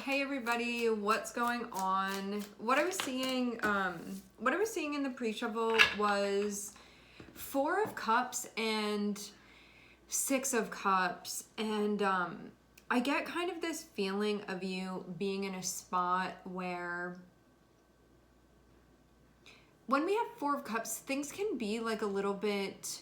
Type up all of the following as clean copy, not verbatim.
Hey everybody, what's going on? What I was seeing in the pre-shuffle was Four of Cups and Six of Cups, and I get kind of this feeling of you being in a spot where when we have Four of Cups, things can be like a little bit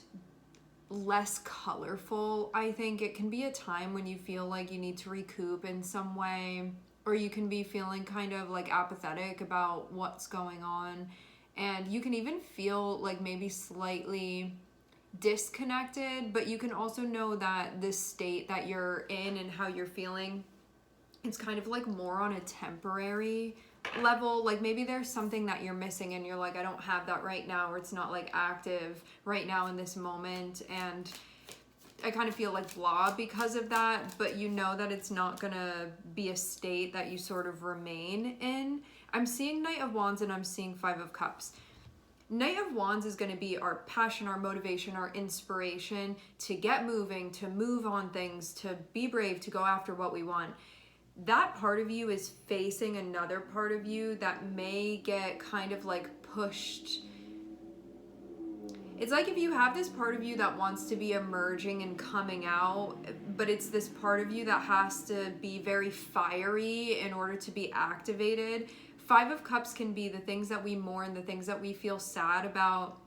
less colorful. I think it can be a time when you feel like you need to recoup in some way, or you can be feeling kind of like apathetic about what's going on, and you can even feel like maybe slightly disconnected, but you can also know that this state that you're in and how you're feeling, it's kind of like more on a temporary level. Like maybe there's something that you're missing and you're like, I don't have that right now, or it's not like active right now in this moment, and I kind of feel like blah because of that, but you know that it's not gonna be a state that you sort of remain in. I'm seeing Knight of Wands and I'm seeing Five of Cups. Knight of Wands is going to be our passion, our motivation, our inspiration to get moving, to move on things, to be brave, to go after what we want. That part of you is facing another part of you that may get kind of like pushed. It's like if you have this part of you that wants to be emerging and coming out, but it's this part of you that has to be very fiery in order to be activated. Five of Cups can be the things that we mourn, the things that we feel sad about,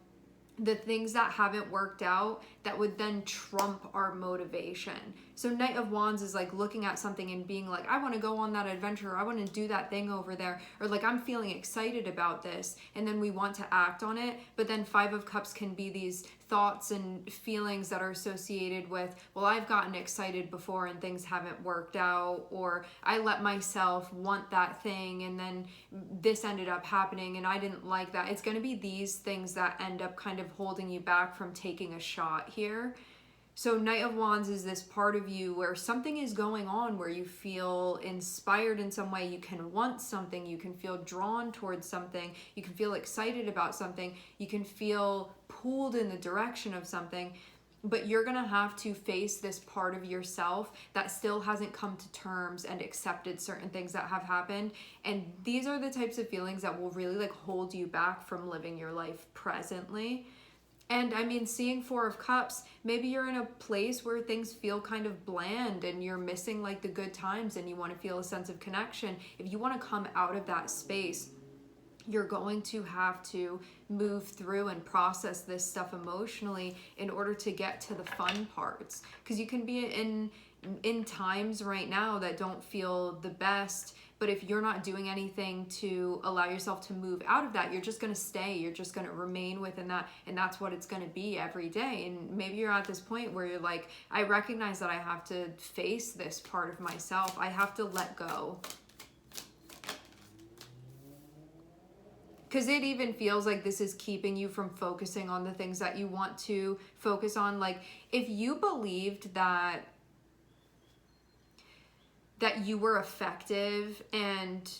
the things that haven't worked out that would then trump our motivation. So Knight of Wands is like looking at something and being like, I want to go on that adventure, or I want to do that thing over there, or like I'm feeling excited about this, and then we want to act on it. But then Five of Cups can be these thoughts and feelings that are associated with, well, I've gotten excited before and things haven't worked out, or I let myself want that thing and then this ended up happening and I didn't like that. It's going to be these things that end up kind of holding you back from taking a shot here. So Knight of Wands is this part of you where something is going on, where you feel inspired in some way, you can want something, you can feel drawn towards something, you can feel excited about something, you can feel pulled in the direction of something, but you're gonna have to face this part of yourself that still hasn't come to terms and accepted certain things that have happened. And these are the types of feelings that will really like hold you back from living your life presently. And I mean, seeing Four of Cups, maybe you're in a place where things feel kind of bland and you're missing like the good times and you want to feel a sense of connection. If you want to come out of that space, you're going to have to move through and process this stuff emotionally in order to get to the fun parts. Because you can be in times right now that don't feel the best, but if you're not doing anything to allow yourself to move out of that, you're just going to stay, you're just going to remain within that, and that's what it's going to be every day. And maybe you're at this point where you're like, I recognize that I have to face this part of myself, I have to let go. Because it even feels like this is keeping you from focusing on the things that you want to focus on. Like if you believed that you were effective and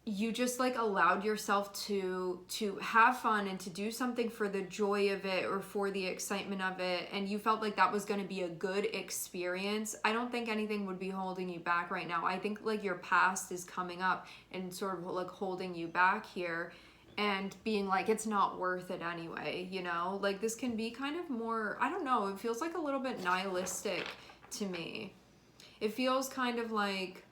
you just like allowed yourself to have fun and to do something for the joy of it or for the excitement of it, and you felt like that was going to be a good experience, I don't think anything would be holding you back right now. I think like your past is coming up and sort of like holding you back here and being like, it's not worth it anyway, you know? Like this can be kind of more, I don't know, it feels like a little bit nihilistic to me. It feels kind of like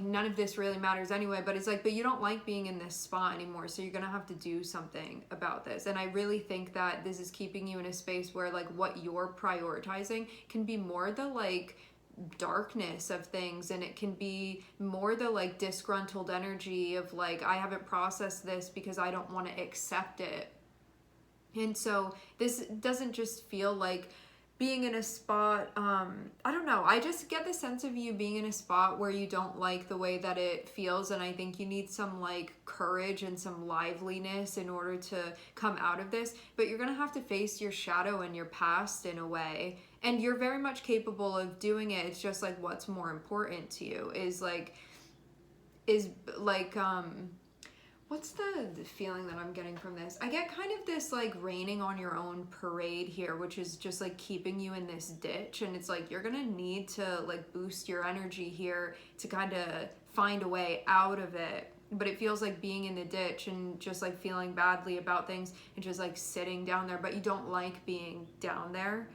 none of this really matters anyway, but it's like, but you don't like being in this spot anymore, so you're gonna have to do something about this. And I really think that this is keeping you in a space where like what you're prioritizing can be more the like darkness of things, and it can be more the like disgruntled energy of like, I haven't processed this because I don't want to accept it. And so this doesn't just feel like being in a spot, I don't know, I just get the sense of you being in a spot where you don't like the way that it feels, and I think you need some like courage and some liveliness in order to come out of this. But you're gonna have to face your shadow and your past in a way, and you're very much capable of doing it. It's just like what's more important to you is like What's the feeling that I'm getting from this? I get kind of this like raining on your own parade here, which is just like keeping you in this ditch. And it's like you're gonna need to like boost your energy here to kind of find a way out of it. But it feels like being in the ditch and just like feeling badly about things and just like sitting down there, but you don't like being down there.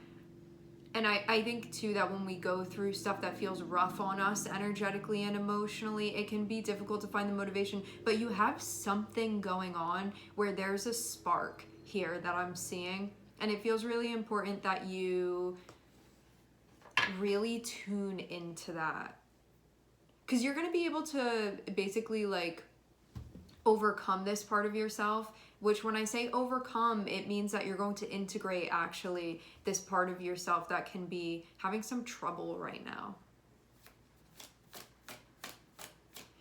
And I think too that when we go through stuff that feels rough on us energetically and emotionally, it can be difficult to find the motivation, but you have something going on where there's a spark here that I'm seeing. And it feels really important that you really tune into that. Because you're going to be able to basically like overcome this part of yourself, which when I say overcome, it means that you're going to integrate actually this part of yourself that can be having some trouble right now.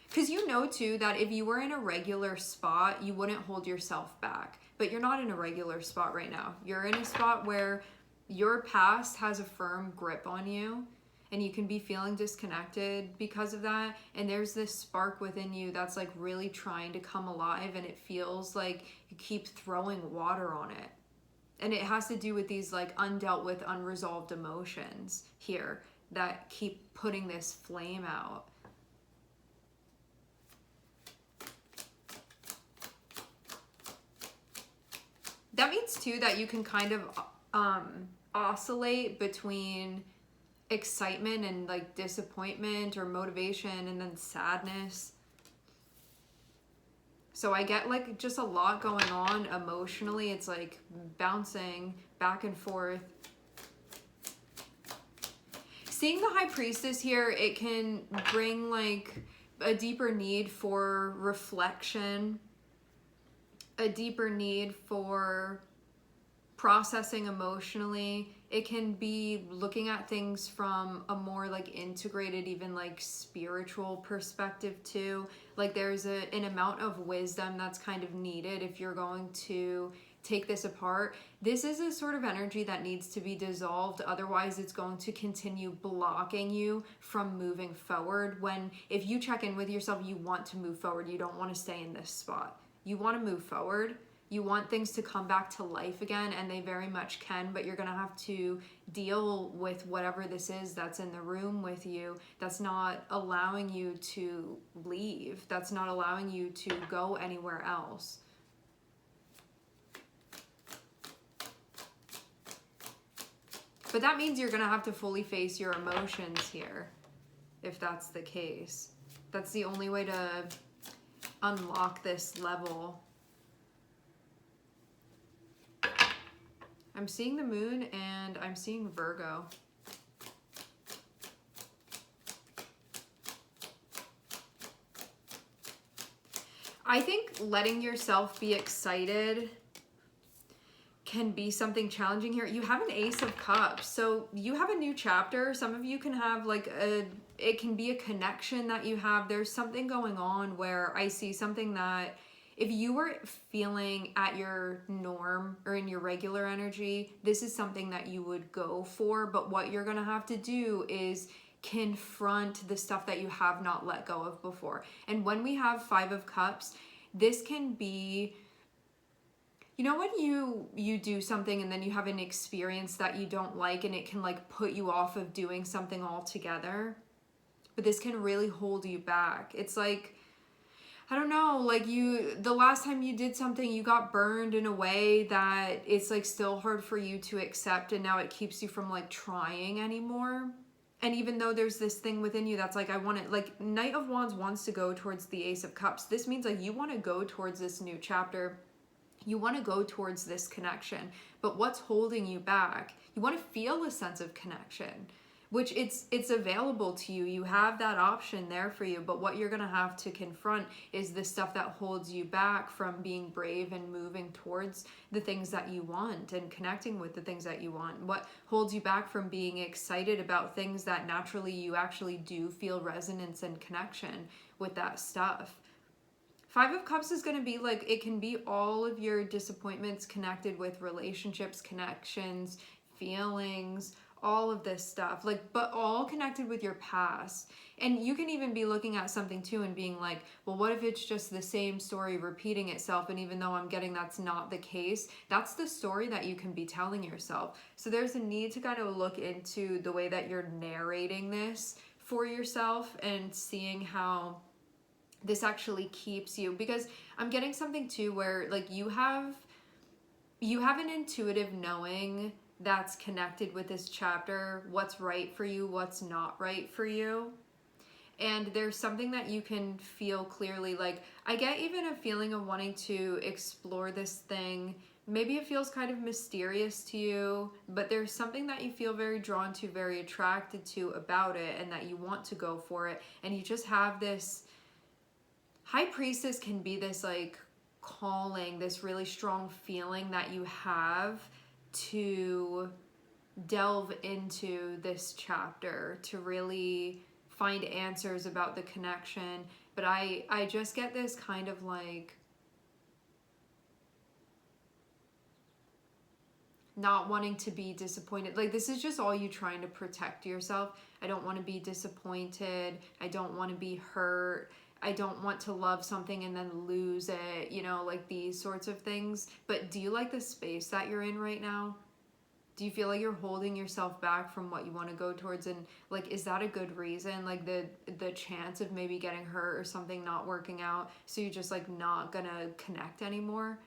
Because you know too that if you were in a regular spot, you wouldn't hold yourself back. But you're not in a regular spot right now. You're in a spot where your past has a firm grip on you, and you can be feeling disconnected because of that. And there's this spark within you that's like really trying to come alive, and it feels like you keep throwing water on it. And it has to do with these like undealt with, unresolved emotions here that keep putting this flame out. That means too that you can kind of oscillate between excitement and like disappointment or motivation and then sadness. So I get like just a lot going on emotionally. It's like bouncing back and forth. Seeing the High Priestess here, it can bring like a deeper need for reflection, a deeper need for processing emotionally. It can be looking at things from a more like integrated, even like spiritual perspective too. Like there's an amount of wisdom that's kind of needed if you're going to take this apart. This is a sort of energy that needs to be dissolved. Otherwise, it's going to continue blocking you from moving forward. When if you check in with yourself, you want to move forward. You don't want to stay in this spot. You want to move forward. You want things to come back to life again, and they very much can, but you're gonna have to deal with whatever this is that's in the room with you that's not allowing you to leave, that's not allowing you to go anywhere else. But that means you're gonna have to fully face your emotions here, if that's the case. That's the only way to unlock this level. I'm seeing the moon and I'm seeing Virgo. I think letting yourself be excited can be something challenging here. You have an Ace of Cups, so you have a new chapter. Some of you can have like it can be a connection that you have. There's something going on where I see something that if you were feeling at your norm or in your regular energy, this is something that you would go for. But what you're gonna have to do is confront the stuff that you have not let go of before. And when we have Five of Cups, this can be, you know, when you do something and then you have an experience that you don't like and it can like put you off of doing something altogether, but this can really hold you back. It's like, I don't know, like the last time you did something, you got burned in a way that it's like still hard for you to accept, and now it keeps you from like trying anymore. And even though there's this thing within you that's like, I want it, like Knight of Wands wants to go towards the Ace of Cups. This means like you want to go towards this new chapter. You want to go towards this connection, but what's holding you back? You want to feel a sense of connection, which it's available to you. You have that option there for you, but what you're going to have to confront is the stuff that holds you back from being brave and moving towards the things that you want and connecting with the things that you want. What holds you back from being excited about things that naturally you actually do feel resonance and connection with that stuff. Five of Cups is going to be like, it can be all of your disappointments connected with relationships, connections, feelings, all of this stuff, like, but all connected with your past. And you can even be looking at something too and being like, well, what if it's just the same story repeating itself? And even though I'm getting that's not the case, that's the story that you can be telling yourself. So there's a need to kind of look into the way that you're narrating this for yourself and seeing how this actually keeps you, because I'm getting something too where like you have an intuitive knowing that's connected with this chapter, what's right for you, what's not right for you. And there's something that you can feel clearly. Like, I get even a feeling of wanting to explore this thing. Maybe it feels kind of mysterious to you, but there's something that you feel very drawn to, very attracted to about it, and that you want to go for it. And you just have this High Priestess can be this like calling, this really strong feeling that you have to delve into this chapter, to really find answers about the connection. But I just get this kind of like not wanting to be disappointed. Like, this is just all you trying to protect yourself. I don't want to be disappointed. I don't want to be hurt. I don't want to love something and then lose it, you know, like these sorts of things. But do you like the space that you're in right now? Do you feel like you're holding yourself back from what you want to go towards? And like, is that a good reason? Like the chance of maybe getting hurt or something not working out, so you're just like not gonna connect anymore?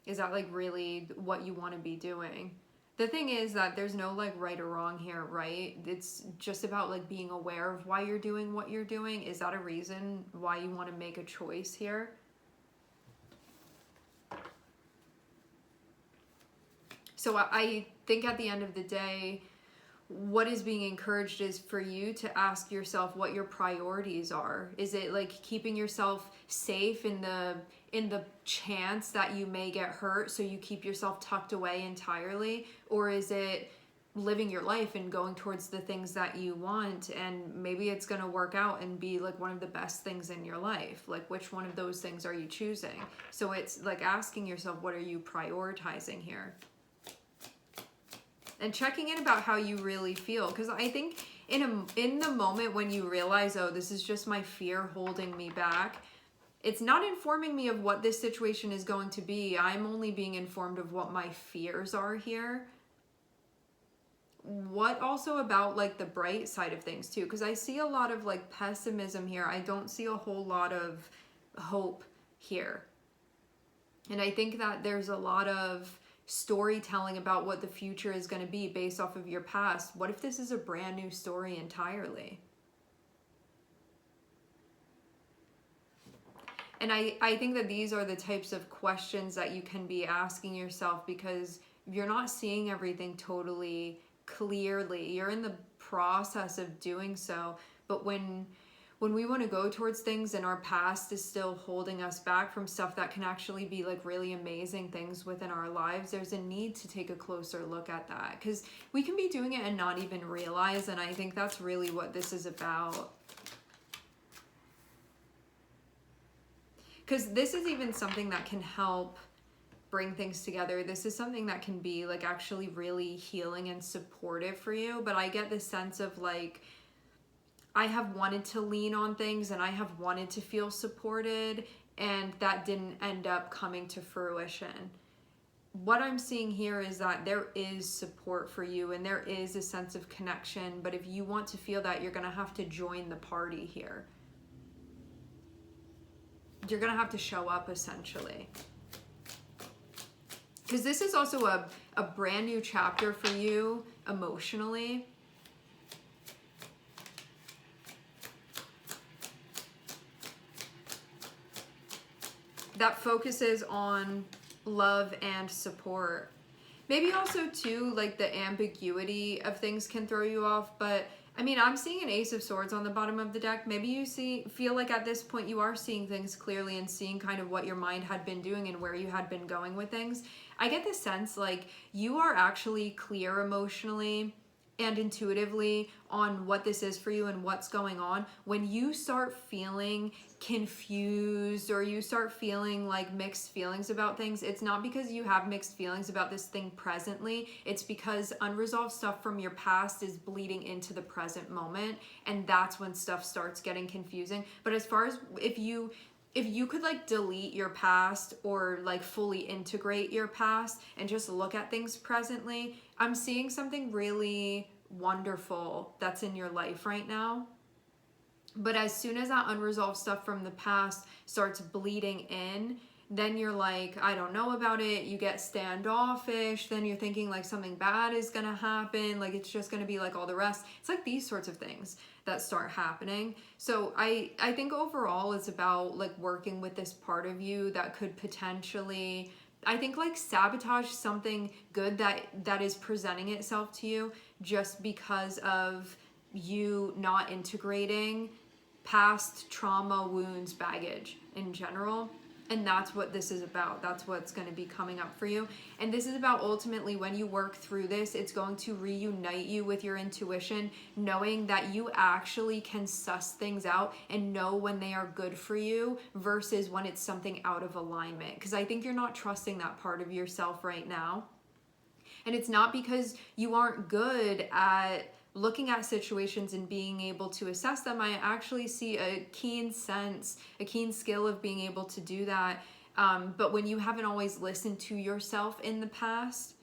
Is that like really what you want to be doing? The thing is that there's no like right or wrong here, right? It's just about like being aware of why you're doing what you're doing. Is that a reason why you want to make a choice here? So I think at the end of the day, what is being encouraged is for you to ask yourself what your priorities are. Is it like keeping yourself safe in the chance that you may get hurt, so you keep yourself tucked away entirely? Or is it living your life and going towards the things that you want, and maybe it's going to work out and be like one of the best things in your life? Like, which one of those things are you choosing? So it's like asking yourself, what are you prioritizing here? And checking in about how you really feel. Because I think in the moment when you realize, oh, this is just my fear holding me back, it's not informing me of what this situation is going to be. I'm only being informed of what my fears are here. What also about like the bright side of things too? Because I see a lot of like pessimism here. I don't see a whole lot of hope here. And I think that there's a lot of storytelling about what the future is going to be based off of your past. What if this is a brand new story entirely? And I think that these are the types of questions that you can be asking yourself, because you're not seeing everything totally clearly. You're in the process of doing so. But when we want to go towards things and our past is still holding us back from stuff that can actually be like really amazing things within our lives, there's a need to take a closer look at that, because we can be doing it and not even realize. And I think that's really what this is about. Because this is even something that can help bring things together. This is something that can be like actually really healing and supportive for you. But I get the sense of like, I have wanted to lean on things and I have wanted to feel supported, and that didn't end up coming to fruition. What I'm seeing here is that there is support for you and there is a sense of connection. But if you want to feel that, you're going to have to join the party here. You're going to have to show up, essentially. Because this is also a brand new chapter for you emotionally. That focuses on love and support. Maybe also too, like the ambiguity of things can throw you off, but I mean, I'm seeing an Ace of Swords on the bottom of the deck. Maybe you feel like at this point you are seeing things clearly and seeing kind of what your mind had been doing and where you had been going with things. I get the sense like you are actually clear emotionally, and intuitively on what this is for you and what's going on, when you start feeling confused or you start feeling like mixed feelings about things, it's not because you have mixed feelings about this thing presently. It's because unresolved stuff from your past is bleeding into the present moment, and that's when stuff starts getting confusing. But as far as if you could like delete your past or like fully integrate your past and just look at things presently, I'm seeing something really wonderful that's in your life right now. But as soon as that unresolved stuff from the past starts bleeding in, then you're like, I don't know about it. You get standoffish. Then you're thinking like something bad is going to happen. Like it's just going to be like all the rest. It's like these sorts of things that start happening. So I think overall it's about like working with this part of you that could potentially, I think, like sabotage something good that is presenting itself to you just because of you not integrating past trauma, wounds, baggage in general. And that's what this is about. That's what's going to be coming up for you. And this is about ultimately when you work through this, it's going to reunite you with your intuition, knowing that you actually can suss things out and know when they are good for you versus when it's something out of alignment. Because I think you're not trusting that part of yourself right now. And it's not because you aren't good at looking at situations and being able to assess them. I actually see a keen sense, a keen skill of being able to do that. But when you haven't always listened to yourself in the past,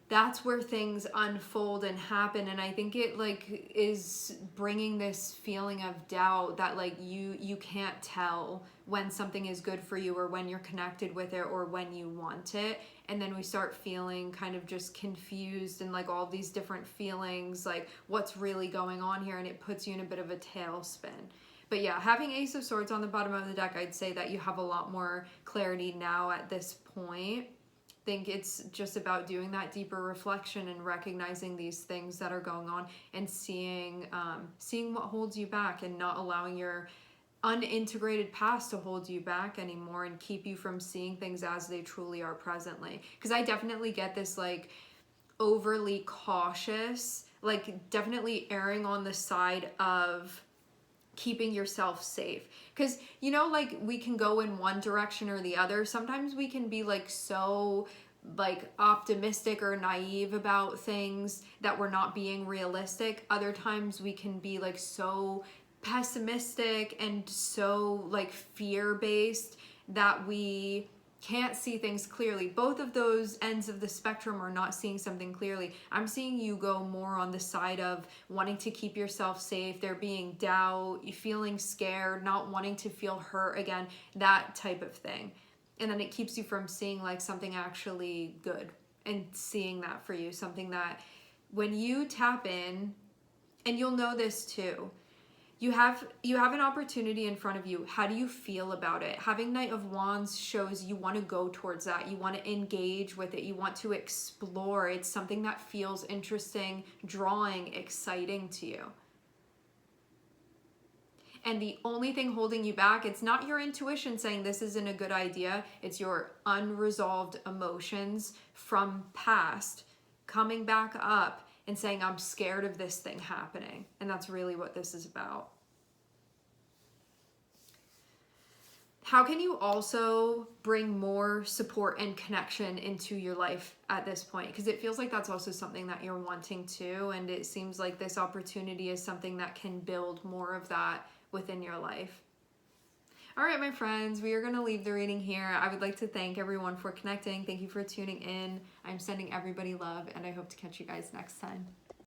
that's where things unfold and happen. And I think it like is bringing this feeling of doubt that like you can't tell when something is good for you or when you're connected with it or when you want it. And then we start feeling kind of just confused and like all these different feelings, like what's really going on here, and it puts you in a bit of a tailspin. But yeah, having Ace of Swords on the bottom of the deck, I'd say that you have a lot more clarity now at this point. Think it's just about doing that deeper reflection and recognizing these things that are going on and seeing what holds you back and not allowing your unintegrated past to hold you back anymore and keep you from seeing things as they truly are presently. Because I definitely get this like overly cautious, like definitely erring on the side of keeping yourself safe. Because you know, like we can go in one direction or the other. Sometimes we can be like so like optimistic or naive about things that we're not being realistic. Other times we can be like so pessimistic and so like fear-based that we can't see things clearly. Both of those ends of the spectrum are not seeing something clearly. I'm seeing you go more on the side of wanting to keep yourself safe, there being doubt, you feeling scared, not wanting to feel hurt again, that type of thing. And then it keeps you from seeing like something actually good and seeing that for you, something that when you tap in, and you'll know this too, you have an opportunity in front of you. How do you feel about it? Having Knight of Wands shows you want to go towards that. You want to engage with it. You want to explore. It's something that feels interesting, drawing, exciting to you. And the only thing holding you back, it's not your intuition saying this isn't a good idea. It's your unresolved emotions from past coming back up and saying, I'm scared of this thing happening. And that's really what this is about. How can you also bring more support and connection into your life at this point? Because it feels like that's also something that you're wanting to, and it seems like this opportunity is something that can build more of that within your life. All right, my friends, we are going to leave the reading here. I would like to thank everyone for connecting. Thank you for tuning in. I'm sending everybody love, and I hope to catch you guys next time.